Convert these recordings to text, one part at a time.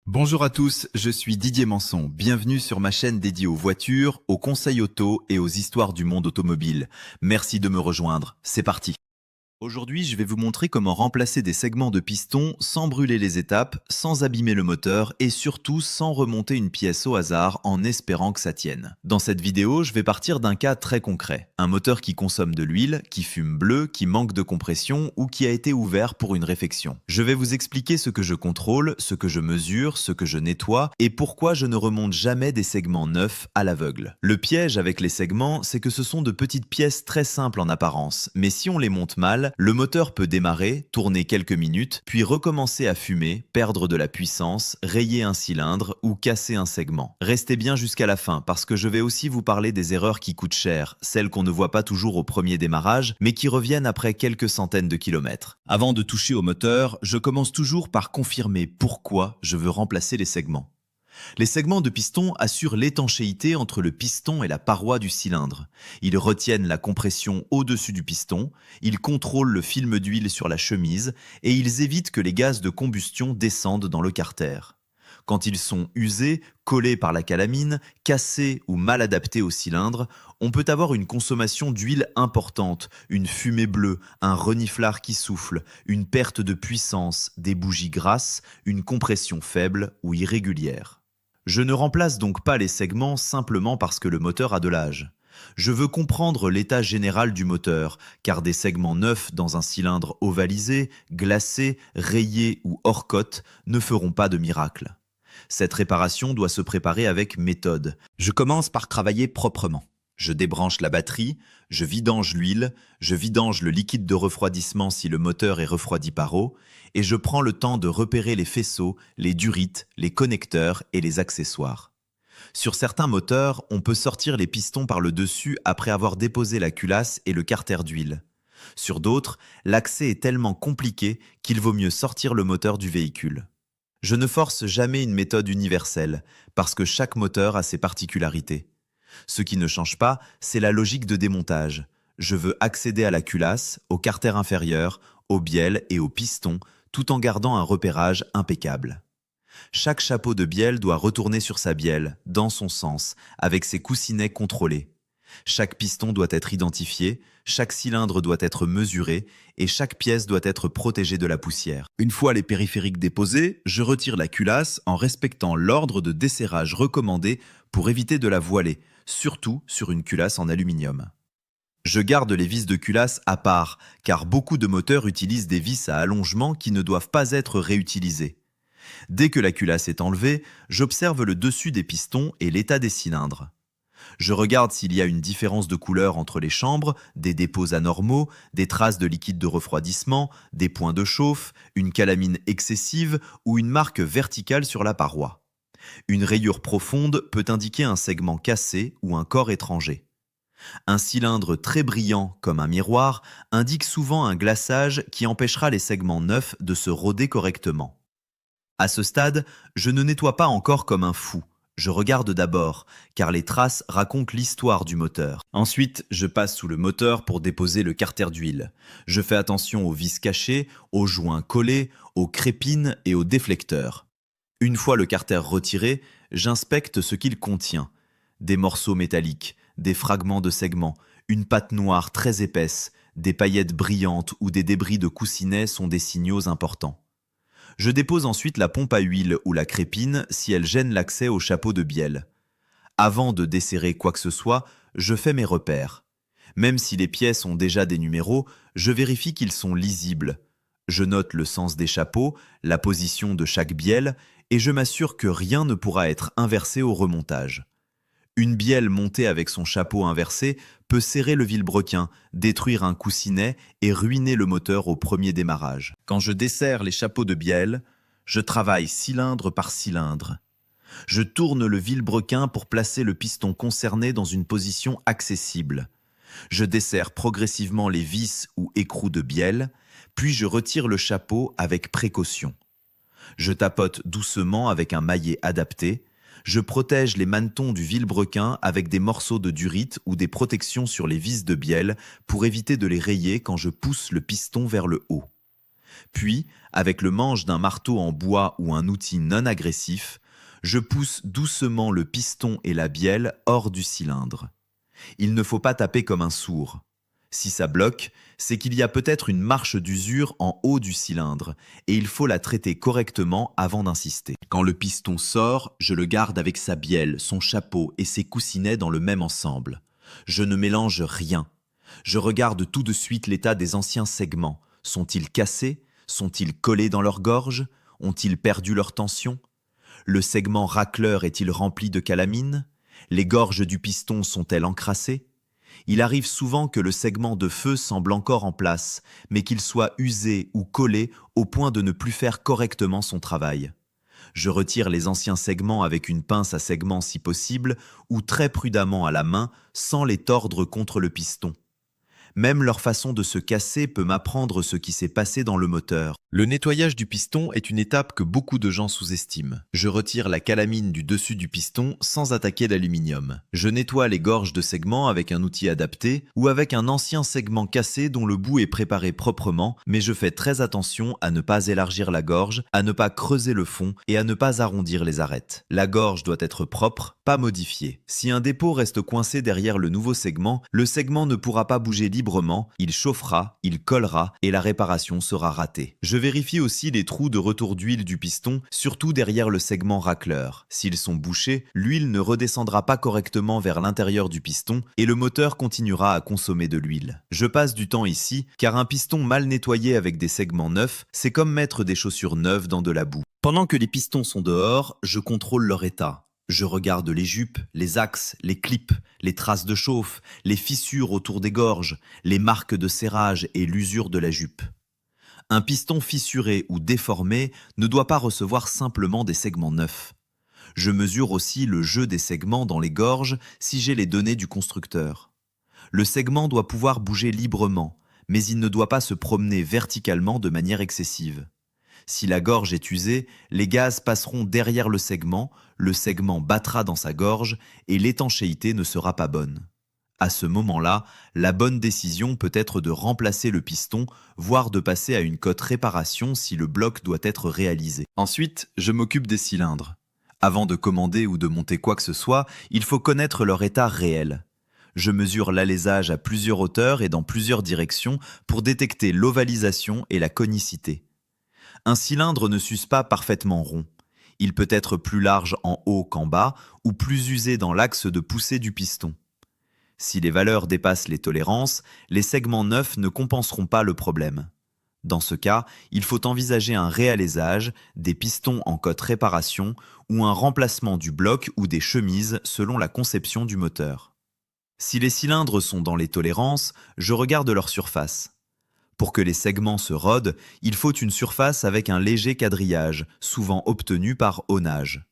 Bonjour à tous, je suis Didier Manson. Bienvenue sur ma chaîne dédiée aux voitures, aux conseils auto et aux histoires du monde automobile. Merci de me rejoindre. C'est parti. Aujourd'hui, je vais vous montrer comment remplacer des segments de piston sans brûler les étapes, sans abîmer le moteur et surtout sans remonter une pièce au hasard en espérant que ça tienne. Dans cette vidéo, je vais partir d'un cas très concret. Un moteur qui consomme de l'huile, qui fume bleu, qui manque de compression ou qui a été ouvert pour une réfection. Je vais vous expliquer ce que je contrôle, ce que je mesure, ce que je nettoie et pourquoi je ne remonte jamais des segments neufs à l'aveugle. Le piège avec les segments, c'est que ce sont de petites pièces très simples en apparence, mais si on les monte mal, le moteur peut démarrer, tourner quelques minutes, puis recommencer à fumer, perdre de la puissance, rayer un cylindre ou casser un segment. Restez bien jusqu'à la fin parce que je vais aussi vous parler des erreurs qui coûtent cher, celles qu'on ne voit pas toujours au premier démarrage, mais qui reviennent après quelques centaines de kilomètres. Avant de toucher au moteur, je commence toujours par confirmer pourquoi je veux remplacer les segments. Les segments de piston assurent l'étanchéité entre le piston et la paroi du cylindre. Ils retiennent la compression au-dessus du piston, ils contrôlent le film d'huile sur la chemise et ils évitent que les gaz de combustion descendent dans le carter. Quand ils sont usés, collés par la calamine, cassés ou mal adaptés au cylindre, on peut avoir une consommation d'huile importante, une fumée bleue, un reniflard qui souffle, une perte de puissance, des bougies grasses, une compression faible ou irrégulière. Je ne remplace donc pas les segments simplement parce que le moteur a de l'âge. Je veux comprendre l'état général du moteur, car des segments neufs dans un cylindre ovalisé, glacé, rayé ou hors cote ne feront pas de miracle. Cette réparation doit se préparer avec méthode. Je commence par travailler proprement. Je débranche la batterie, je vidange l'huile, je vidange le liquide de refroidissement si le moteur est refroidi par eau, et je prends le temps de repérer les faisceaux, les durites, les connecteurs et les accessoires. Sur certains moteurs, on peut sortir les pistons par le dessus après avoir déposé la culasse et le carter d'huile. Sur d'autres, l'accès est tellement compliqué qu'il vaut mieux sortir le moteur du véhicule. Je ne force jamais une méthode universelle, parce que chaque moteur a ses particularités. Ce qui ne change pas, c'est la logique de démontage. Je veux accéder à la culasse, au carter inférieur, aux bielles et aux pistons, tout en gardant un repérage impeccable. Chaque chapeau de bielle doit retourner sur sa bielle, dans son sens, avec ses coussinets contrôlés. Chaque piston doit être identifié, chaque cylindre doit être mesuré et chaque pièce doit être protégée de la poussière. Une fois les périphériques déposés, je retire la culasse en respectant l'ordre de desserrage recommandé pour éviter de la voiler, surtout sur une culasse en aluminium. Je garde les vis de culasse à part, car beaucoup de moteurs utilisent des vis à allongement qui ne doivent pas être réutilisées. Dès que la culasse est enlevée, j'observe le dessus des pistons et l'état des cylindres. Je regarde s'il y a une différence de couleur entre les chambres, des dépôts anormaux, des traces de liquide de refroidissement, des points de chauffe, une calamine excessive ou une marque verticale sur la paroi. Une rayure profonde peut indiquer un segment cassé ou un corps étranger. Un cylindre très brillant comme un miroir indique souvent un glaçage qui empêchera les segments neufs de se roder correctement. À ce stade, je ne nettoie pas encore comme un fou. Je regarde d'abord, car les traces racontent l'histoire du moteur. Ensuite, je passe sous le moteur pour déposer le carter d'huile. Je fais attention aux vis cachées, aux joints collés, aux crépines et aux déflecteurs. Une fois le carter retiré, j'inspecte ce qu'il contient. Des morceaux métalliques, des fragments de segments, une pâte noire très épaisse, des paillettes brillantes ou des débris de coussinets sont des signaux importants. Je dépose ensuite la pompe à huile ou la crépine si elle gêne l'accès au chapeau de bielle. Avant de desserrer quoi que ce soit, je fais mes repères. Même si les pièces ont déjà des numéros, je vérifie qu'ils sont lisibles. Je note le sens des chapeaux, la position de chaque bielle, et je m'assure que rien ne pourra être inversé au remontage. Une bielle montée avec son chapeau inversé peut serrer le vilebrequin, détruire un coussinet et ruiner le moteur au premier démarrage. Quand je desserre les chapeaux de bielle, je travaille cylindre par cylindre. Je tourne le vilebrequin pour placer le piston concerné dans une position accessible. Je desserre progressivement les vis ou écrous de bielle, puis je retire le chapeau avec précaution. Je tapote doucement avec un maillet adapté. Je protège les manetons du vilebrequin avec des morceaux de durite ou des protections sur les vis de bielle pour éviter de les rayer quand je pousse le piston vers le haut. Puis, avec le manche d'un marteau en bois ou un outil non agressif, je pousse doucement le piston et la bielle hors du cylindre. Il ne faut pas taper comme un sourd. Si ça bloque, c'est qu'il y a peut-être une marche d'usure en haut du cylindre et il faut la traiter correctement avant d'insister. Quand le piston sort, je le garde avec sa bielle, son chapeau et ses coussinets dans le même ensemble. Je ne mélange rien. Je regarde tout de suite l'état des anciens segments. Sont-ils cassés? Sont-ils collés dans leur gorge? Ont-ils perdu leur tension? Le segment racleur est-il rempli de calamine? Les gorges du piston sont-elles encrassées? Il arrive souvent que le segment de feu semble encore en place, mais qu'il soit usé ou collé au point de ne plus faire correctement son travail. Je retire les anciens segments avec une pince à segments si possible, ou très prudemment à la main, sans les tordre contre le piston. Même leur façon de se casser peut m'apprendre ce qui s'est passé dans le moteur. Le nettoyage du piston est une étape que beaucoup de gens sous-estiment. Je retire la calamine du dessus du piston sans attaquer l'aluminium. Je nettoie les gorges de segments avec un outil adapté ou avec un ancien segment cassé dont le bout est préparé proprement, mais je fais très attention à ne pas élargir la gorge, à ne pas creuser le fond et à ne pas arrondir les arêtes. La gorge doit être propre, pas modifiée. Si un dépôt reste coincé derrière le nouveau segment, le segment ne pourra pas bouger librement, il chauffera, il collera et la réparation sera ratée. Je vérifie aussi les trous de retour d'huile du piston, surtout derrière le segment racleur. S'ils sont bouchés, l'huile ne redescendra pas correctement vers l'intérieur du piston et le moteur continuera à consommer de l'huile. Je passe du temps ici, car un piston mal nettoyé avec des segments neufs, c'est comme mettre des chaussures neuves dans de la boue. Pendant que les pistons sont dehors, je contrôle leur état. Je regarde les jupes, les axes, les clips, les traces de chauffe, les fissures autour des gorges, les marques de serrage et l'usure de la jupe. Un piston fissuré ou déformé ne doit pas recevoir simplement des segments neufs. Je mesure aussi le jeu des segments dans les gorges si j'ai les données du constructeur. Le segment doit pouvoir bouger librement, mais il ne doit pas se promener verticalement de manière excessive. Si la gorge est usée, les gaz passeront derrière le segment battra dans sa gorge et l'étanchéité ne sera pas bonne. À ce moment-là, la bonne décision peut être de remplacer le piston, voire de passer à une cote réparation si le bloc doit être réalisé. Ensuite, je m'occupe des cylindres. Avant de commander ou de monter quoi que ce soit, il faut connaître leur état réel. Je mesure l'alésage à plusieurs hauteurs et dans plusieurs directions pour détecter l'ovalisation et la conicité. Un cylindre ne s'use pas parfaitement rond. Il peut être plus large en haut qu'en bas ou plus usé dans l'axe de poussée du piston. Si les valeurs dépassent les tolérances, les segments neufs ne compenseront pas le problème. Dans ce cas, il faut envisager un réalésage, des pistons en cote réparation ou un remplacement du bloc ou des chemises selon la conception du moteur. Si les cylindres sont dans les tolérances, je regarde leur surface. Pour que les segments se rodent, il faut une surface avec un léger quadrillage, souvent obtenu par honage.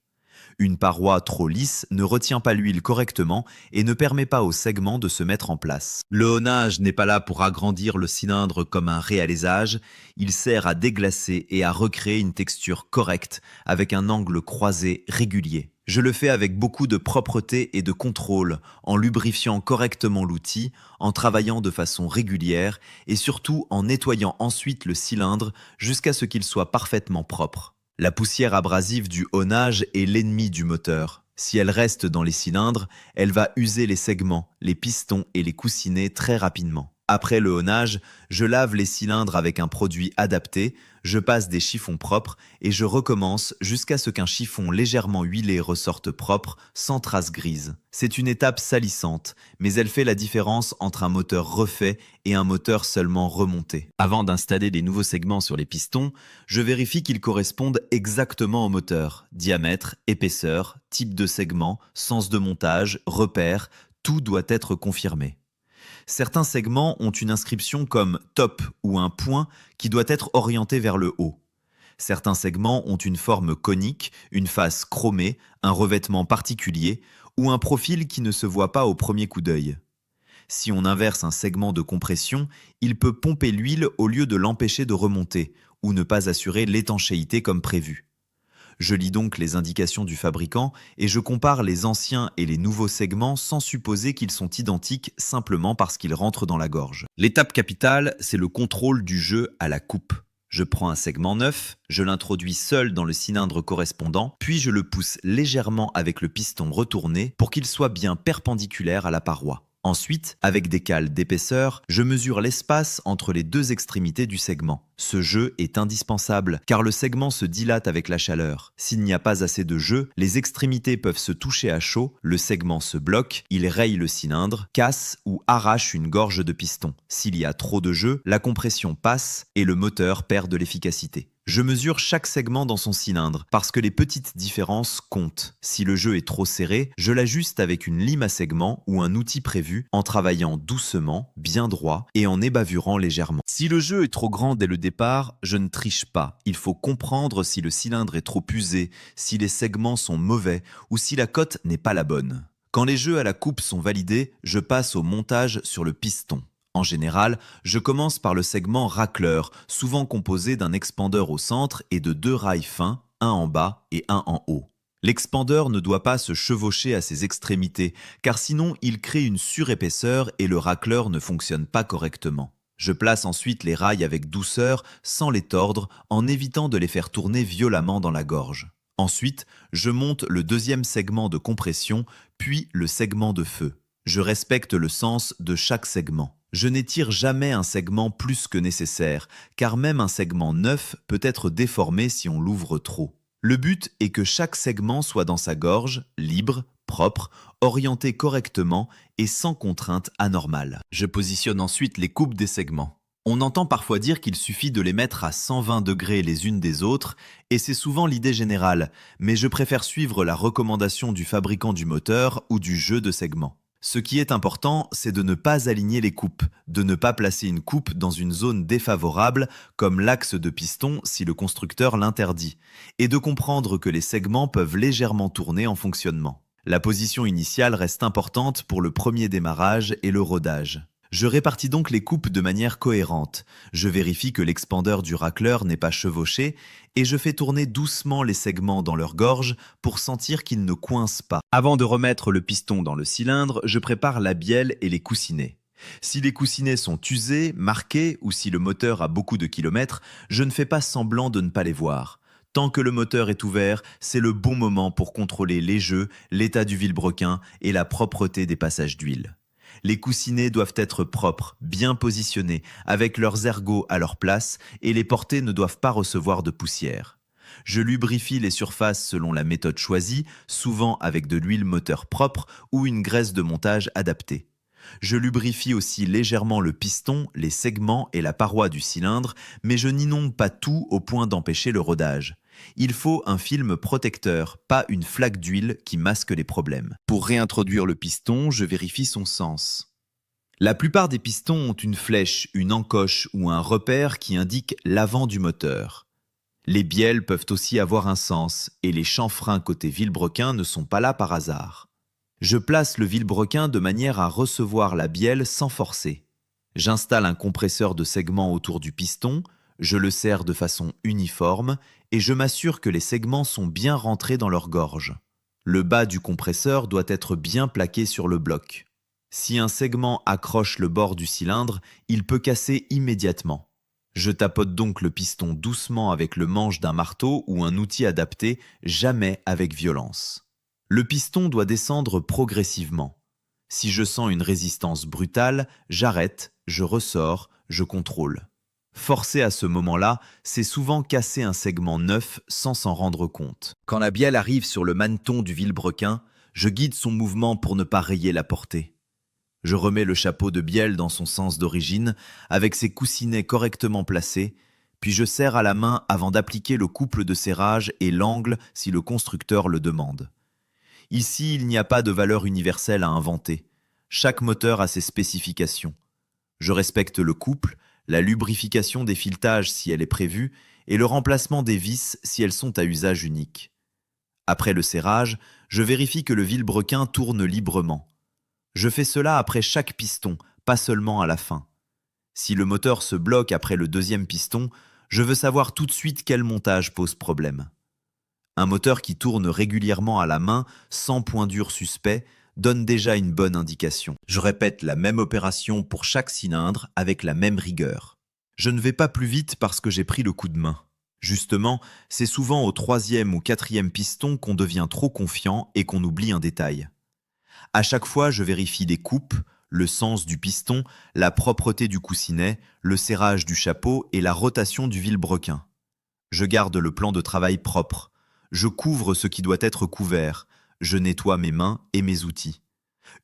Une paroi trop lisse ne retient pas l'huile correctement et ne permet pas au segment de se mettre en place. Le honage n'est pas là pour agrandir le cylindre comme un réalésage, il sert à déglacer et à recréer une texture correcte avec un angle croisé régulier. Je le fais avec beaucoup de propreté et de contrôle, en lubrifiant correctement l'outil, en travaillant de façon régulière et surtout en nettoyant ensuite le cylindre jusqu'à ce qu'il soit parfaitement propre. La poussière abrasive du honage est l'ennemi du moteur. Si elle reste dans les cylindres, elle va user les segments, les pistons et les coussinets très rapidement. Après le honage, je lave les cylindres avec un produit adapté, je passe des chiffons propres et je recommence jusqu'à ce qu'un chiffon légèrement huilé ressorte propre, sans traces grises. C'est une étape salissante, mais elle fait la différence entre un moteur refait et un moteur seulement remonté. Avant d'installer les nouveaux segments sur les pistons, je vérifie qu'ils correspondent exactement au moteur. Diamètre, épaisseur, type de segment, sens de montage, repères, tout doit être confirmé. Certains segments ont une inscription comme « top » ou un point qui doit être orienté vers le haut. Certains segments ont une forme conique, une face chromée, un revêtement particulier ou un profil qui ne se voit pas au premier coup d'œil. Si on inverse un segment de compression, il peut pomper l'huile au lieu de l'empêcher de remonter ou ne pas assurer l'étanchéité comme prévu. Je lis donc les indications du fabricant et je compare les anciens et les nouveaux segments sans supposer qu'ils sont identiques simplement parce qu'ils rentrent dans la gorge. L'étape capitale, c'est le contrôle du jeu à la coupe. Je prends un segment neuf, je l'introduis seul dans le cylindre correspondant, puis je le pousse légèrement avec le piston retourné pour qu'il soit bien perpendiculaire à la paroi. Ensuite, avec des cales d'épaisseur, je mesure l'espace entre les deux extrémités du segment. Ce jeu est indispensable car le segment se dilate avec la chaleur. S'il n'y a pas assez de jeu, les extrémités peuvent se toucher à chaud, le segment se bloque, il raye le cylindre, casse ou arrache une gorge de piston. S'il y a trop de jeu, la compression passe et le moteur perd de l'efficacité. Je mesure chaque segment dans son cylindre parce que les petites différences comptent. Si le jeu est trop serré, je l'ajuste avec une lime à segments ou un outil prévu en travaillant doucement, bien droit et en ébavurant légèrement. Si le jeu est trop grand dès le départ, je ne triche pas. Il faut comprendre si le cylindre est trop usé, si les segments sont mauvais ou si la cote n'est pas la bonne. Quand les jeux à la coupe sont validés, je passe au montage sur le piston. En général, je commence par le segment racleur, souvent composé d'un expandeur au centre et de deux rails fins, un en bas et un en haut. L'expandeur ne doit pas se chevaucher à ses extrémités, car sinon il crée une surépaisseur et le racleur ne fonctionne pas correctement. Je place ensuite les rails avec douceur, sans les tordre, en évitant de les faire tourner violemment dans la gorge. Ensuite, je monte le deuxième segment de compression, puis le segment de feu. Je respecte le sens de chaque segment. Je n'étire jamais un segment plus que nécessaire, car même un segment neuf peut être déformé si on l'ouvre trop. Le but est que chaque segment soit dans sa gorge, libre, propre, orienté correctement et sans contrainte anormale. Je positionne ensuite les coupes des segments. On entend parfois dire qu'il suffit de les mettre à 120 degrés les unes des autres, et c'est souvent l'idée générale, mais je préfère suivre la recommandation du fabricant du moteur ou du jeu de segments. Ce qui est important, c'est de ne pas aligner les coupes, de ne pas placer une coupe dans une zone défavorable, comme l'axe de piston si le constructeur l'interdit, et de comprendre que les segments peuvent légèrement tourner en fonctionnement. La position initiale reste importante pour le premier démarrage et le rodage. Je répartis donc les coupes de manière cohérente. Je vérifie que l'expandeur du racleur n'est pas chevauché et je fais tourner doucement les segments dans leur gorge pour sentir qu'ils ne coincent pas. Avant de remettre le piston dans le cylindre, je prépare la bielle et les coussinets. Si les coussinets sont usés, marqués ou si le moteur a beaucoup de kilomètres, je ne fais pas semblant de ne pas les voir. Tant que le moteur est ouvert, c'est le bon moment pour contrôler les jeux, l'état du vilebrequin et la propreté des passages d'huile. Les coussinets doivent être propres, bien positionnés, avec leurs ergots à leur place et les portées ne doivent pas recevoir de poussière. Je lubrifie les surfaces selon la méthode choisie, souvent avec de l'huile moteur propre ou une graisse de montage adaptée. Je lubrifie aussi légèrement le piston, les segments et la paroi du cylindre, mais je n'inonde pas tout au point d'empêcher le rodage. Il faut un film protecteur, pas une flaque d'huile qui masque les problèmes. Pour réintroduire le piston, je vérifie son sens. La plupart des pistons ont une flèche, une encoche ou un repère qui indique l'avant du moteur. Les bielles peuvent aussi avoir un sens, et les chanfreins côté vilebrequin ne sont pas là par hasard. Je place le vilebrequin de manière à recevoir la bielle sans forcer. J'installe un compresseur de segments autour du piston, je le serre de façon uniforme et je m'assure que les segments sont bien rentrés dans leur gorge. Le bas du compresseur doit être bien plaqué sur le bloc. Si un segment accroche le bord du cylindre, il peut casser immédiatement. Je tapote donc le piston doucement avec le manche d'un marteau ou un outil adapté, jamais avec violence. Le piston doit descendre progressivement. Si je sens une résistance brutale, j'arrête, je ressors, je contrôle. Forcer à ce moment-là, c'est souvent casser un segment neuf sans s'en rendre compte. Quand la bielle arrive sur le maneton du vilebrequin, je guide son mouvement pour ne pas rayer la portée. Je remets le chapeau de bielle dans son sens d'origine, avec ses coussinets correctement placés, puis je serre à la main avant d'appliquer le couple de serrage et l'angle si le constructeur le demande. Ici, il n'y a pas de valeur universelle à inventer. Chaque moteur a ses spécifications. Je respecte le couple, la lubrification des filetages si elle est prévue et le remplacement des vis si elles sont à usage unique. Après le serrage, je vérifie que le vilebrequin tourne librement. Je fais cela après chaque piston, pas seulement à la fin. Si le moteur se bloque après le deuxième piston, je veux savoir tout de suite quel montage pose problème. Un moteur qui tourne régulièrement à la main, sans point dur suspect, donne déjà une bonne indication. Je répète la même opération pour chaque cylindre avec la même rigueur. Je ne vais pas plus vite parce que j'ai pris le coup de main. Justement, c'est souvent au troisième ou quatrième piston qu'on devient trop confiant et qu'on oublie un détail. À chaque fois, je vérifie les coupes, le sens du piston, la propreté du coussinet, le serrage du chapeau et la rotation du vilebrequin. Je garde le plan de travail propre. Je couvre ce qui doit être couvert. Je nettoie mes mains et mes outils.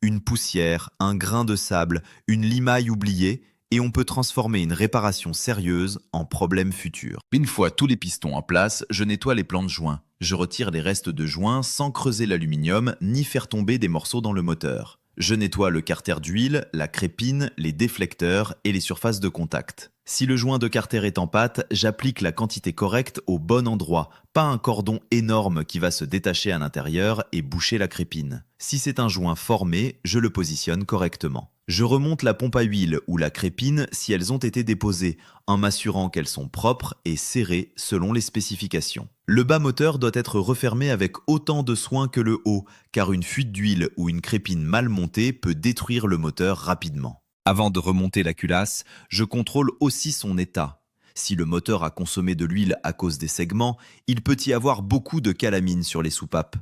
Une poussière, un grain de sable, une limaille oubliée, et on peut transformer une réparation sérieuse en problème futur. Une fois tous les pistons en place, je nettoie les plans de joint. Je retire les restes de joints sans creuser l'aluminium ni faire tomber des morceaux dans le moteur. Je nettoie le carter d'huile, la crépine, les déflecteurs et les surfaces de contact. Si le joint de carter est en pâte, j'applique la quantité correcte au bon endroit, pas un cordon énorme qui va se détacher à l'intérieur et boucher la crépine. Si c'est un joint formé, je le positionne correctement. Je remonte la pompe à huile ou la crépine si elles ont été déposées, en m'assurant qu'elles sont propres et serrées selon les spécifications. Le bas moteur doit être refermé avec autant de soin que le haut, car une fuite d'huile ou une crépine mal montée peut détruire le moteur rapidement. Avant de remonter la culasse, je contrôle aussi son état. Si le moteur a consommé de l'huile à cause des segments, il peut y avoir beaucoup de calamine sur les soupapes.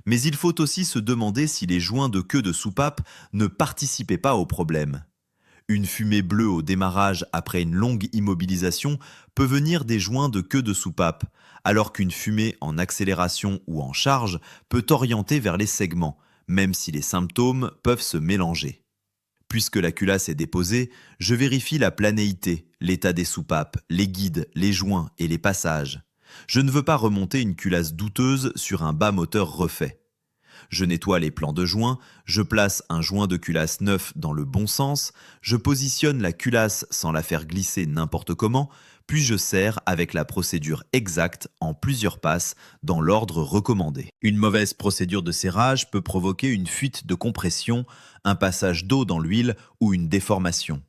Mais il faut aussi se demander si les joints de queue de soupape ne participaient pas au problème. Une fumée bleue au démarrage après une longue immobilisation peut venir des joints de queue de soupape, alors qu'une fumée en accélération ou en charge peut orienter vers les segments, même si les symptômes peuvent se mélanger. Puisque la culasse est déposée, je vérifie la planéité, l'état des soupapes, les guides, les joints et les passages. Je ne veux pas remonter une culasse douteuse sur un bas moteur refait. Je nettoie les plans de joint, je place un joint de culasse neuf dans le bon sens, je positionne la culasse sans la faire glisser n'importe comment, puis je serre avec la procédure exacte en plusieurs passes dans l'ordre recommandé. Une mauvaise procédure de serrage peut provoquer une fuite de compression, un passage d'eau dans l'huile ou une déformation.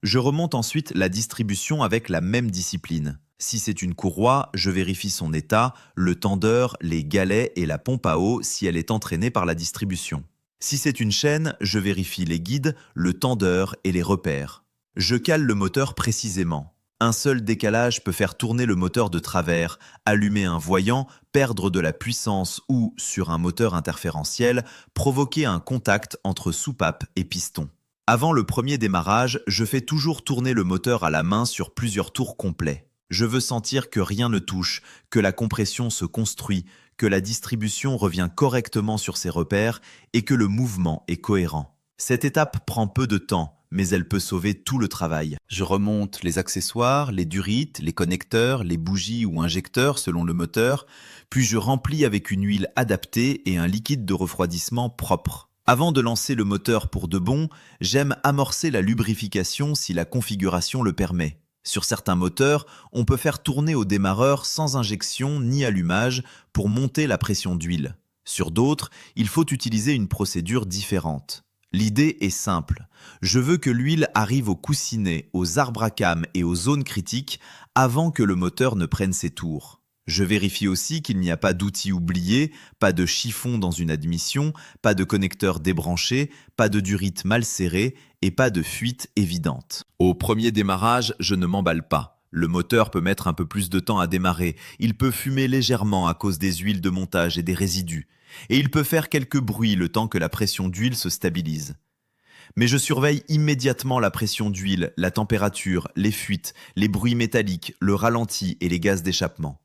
Je remonte ensuite la distribution avec la même discipline. Si c'est une courroie, je vérifie son état, le tendeur, les galets et la pompe à eau si elle est entraînée par la distribution. Si c'est une chaîne, je vérifie les guides, le tendeur et les repères. Je cale le moteur précisément. Un seul décalage peut faire tourner le moteur de travers, allumer un voyant, perdre de la puissance ou, sur un moteur interférentiel, provoquer un contact entre soupape et piston. Avant le premier démarrage, je fais toujours tourner le moteur à la main sur plusieurs tours complets. Je veux sentir que rien ne touche, que la compression se construit, que la distribution revient correctement sur ses repères et que le mouvement est cohérent. Cette étape prend peu de temps, mais elle peut sauver tout le travail. Je remonte les accessoires, les durites, les connecteurs, les bougies ou injecteurs selon le moteur, puis je remplis avec une huile adaptée et un liquide de refroidissement propre. Avant de lancer le moteur pour de bon, j'aime amorcer la lubrification si la configuration le permet. Sur certains moteurs, on peut faire tourner au démarreur sans injection ni allumage pour monter la pression d'huile. Sur d'autres, il faut utiliser une procédure différente. L'idée est simple. Je veux que l'huile arrive au coussinet, aux arbres à cames et aux zones critiques avant que le moteur ne prenne ses tours. Je vérifie aussi qu'il n'y a pas d'outils oubliés, pas de chiffon dans une admission, pas de connecteur débranché, pas de durite mal serrée et pas de fuite évidente. Au premier démarrage, je ne m'emballe pas. Le moteur peut mettre un peu plus de temps à démarrer, il peut fumer légèrement à cause des huiles de montage et des résidus, et il peut faire quelques bruits le temps que la pression d'huile se stabilise. Mais je surveille immédiatement la pression d'huile, la température, les fuites, les bruits métalliques, le ralenti et les gaz d'échappement.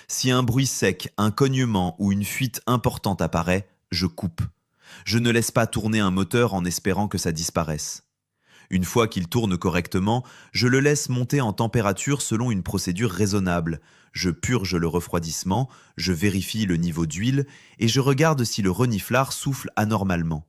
Si un bruit sec, un cognement ou une fuite importante apparaît, je coupe. Je ne laisse pas tourner un moteur en espérant que ça disparaisse. Une fois qu'il tourne correctement, je le laisse monter en température selon une procédure raisonnable. Je purge le refroidissement, je vérifie le niveau d'huile et je regarde si le reniflard souffle anormalement.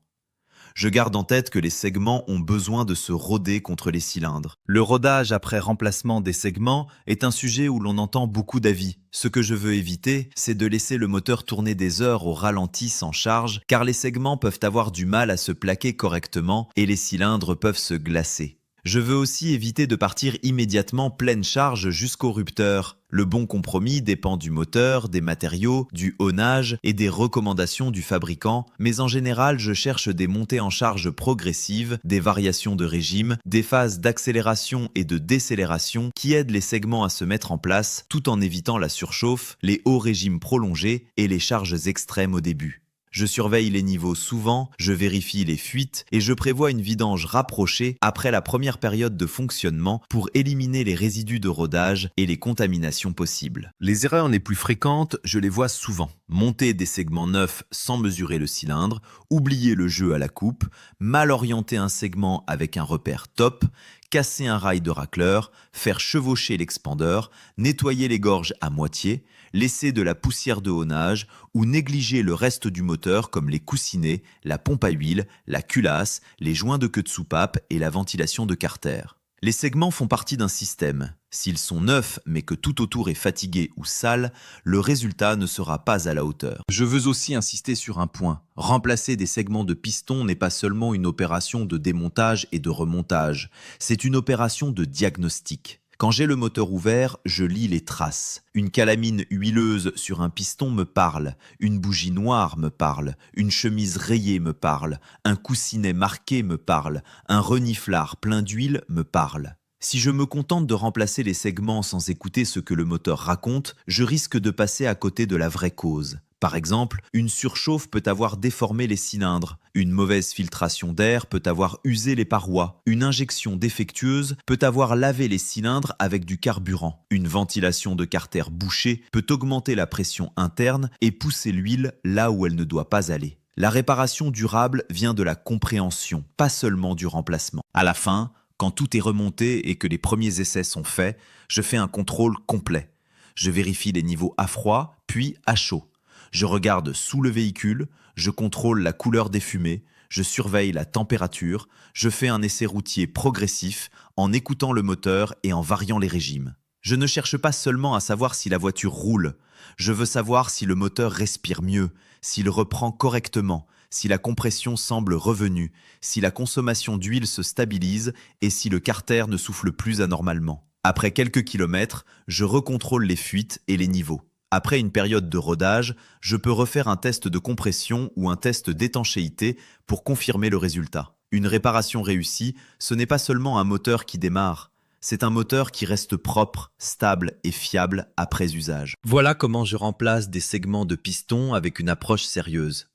Je garde en tête que les segments ont besoin de se roder contre les cylindres. Le rodage après remplacement des segments est un sujet où l'on entend beaucoup d'avis. Ce que je veux éviter, c'est de laisser le moteur tourner des heures au ralenti sans charge, car les segments peuvent avoir du mal à se plaquer correctement et les cylindres peuvent se glacer. Je veux aussi éviter de partir immédiatement pleine charge jusqu'au rupteur. Le bon compromis dépend du moteur, des matériaux, du honnage et des recommandations du fabricant, mais en général, je cherche des montées en charge progressives, des variations de régime, des phases d'accélération et de décélération qui aident les segments à se mettre en place tout en évitant la surchauffe, les hauts régimes prolongés et les charges extrêmes au début. Je surveille les niveaux souvent, je vérifie les fuites et je prévois une vidange rapprochée après la première période de fonctionnement pour éliminer les résidus de rodage et les contaminations possibles. Les erreurs les plus fréquentes, je les vois souvent. Monter des segments neufs sans mesurer le cylindre, oublier le jeu à la coupe, mal orienter un segment avec un repère top, casser un rail de racleur, faire chevaucher l'expandeur, nettoyer les gorges à moitié, laisser de la poussière de honnage ou négliger le reste du moteur comme les coussinets, la pompe à huile, la culasse, les joints de queue de soupape et la ventilation de carter. Les segments font partie d'un système. S'ils sont neufs mais que tout autour est fatigué ou sale, le résultat ne sera pas à la hauteur. Je veux aussi insister sur un point. Remplacer des segments de piston n'est pas seulement une opération de démontage et de remontage, c'est une opération de diagnostic. Quand j'ai le moteur ouvert, je lis les traces. Une calamine huileuse sur un piston me parle, une bougie noire me parle, une chemise rayée me parle, un coussinet marqué me parle, un reniflard plein d'huile me parle. Si je me contente de remplacer les segments sans écouter ce que le moteur raconte, je risque de passer à côté de la vraie cause. Par exemple, une surchauffe peut avoir déformé les cylindres, une mauvaise filtration d'air peut avoir usé les parois, une injection défectueuse peut avoir lavé les cylindres avec du carburant, une ventilation de carter bouchée peut augmenter la pression interne et pousser l'huile là où elle ne doit pas aller. La réparation durable vient de la compréhension, pas seulement du remplacement. À la fin, quand tout est remonté et que les premiers essais sont faits, je fais un contrôle complet. Je vérifie les niveaux à froid, puis à chaud. Je regarde sous le véhicule, je contrôle la couleur des fumées, je surveille la température, je fais un essai routier progressif en écoutant le moteur et en variant les régimes. Je ne cherche pas seulement à savoir si la voiture roule, je veux savoir si le moteur respire mieux, s'il reprend correctement, si la compression semble revenue, si la consommation d'huile se stabilise et si le carter ne souffle plus anormalement. Après quelques kilomètres, je recontrôle les fuites et les niveaux. Après une période de rodage, je peux refaire un test de compression ou un test d'étanchéité pour confirmer le résultat. Une réparation réussie, ce n'est pas seulement un moteur qui démarre, c'est un moteur qui reste propre, stable et fiable après usage. Voilà comment je remplace des segments de piston avec une approche sérieuse.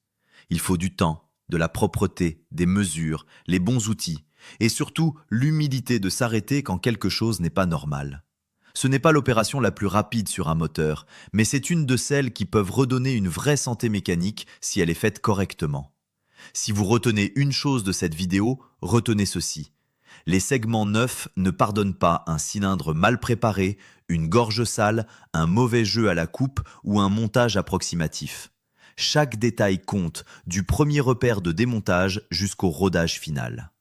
Il faut du temps, de la propreté, des mesures, les bons outils et surtout l'humilité de s'arrêter quand quelque chose n'est pas normal. Ce n'est pas l'opération la plus rapide sur un moteur, mais c'est une de celles qui peuvent redonner une vraie santé mécanique si elle est faite correctement. Si vous retenez une chose de cette vidéo, retenez ceci. Les segments neufs ne pardonnent pas un cylindre mal préparé, une gorge sale, un mauvais jeu à la coupe ou un montage approximatif. Chaque détail compte, du premier repère de démontage jusqu'au rodage final.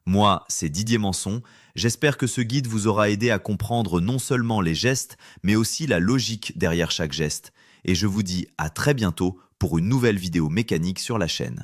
Moi, c'est Didier Manson, j'espère que ce guide vous aura aidé à comprendre non seulement les gestes, mais aussi la logique derrière chaque geste. Et je vous dis à très bientôt pour une nouvelle vidéo mécanique sur la chaîne.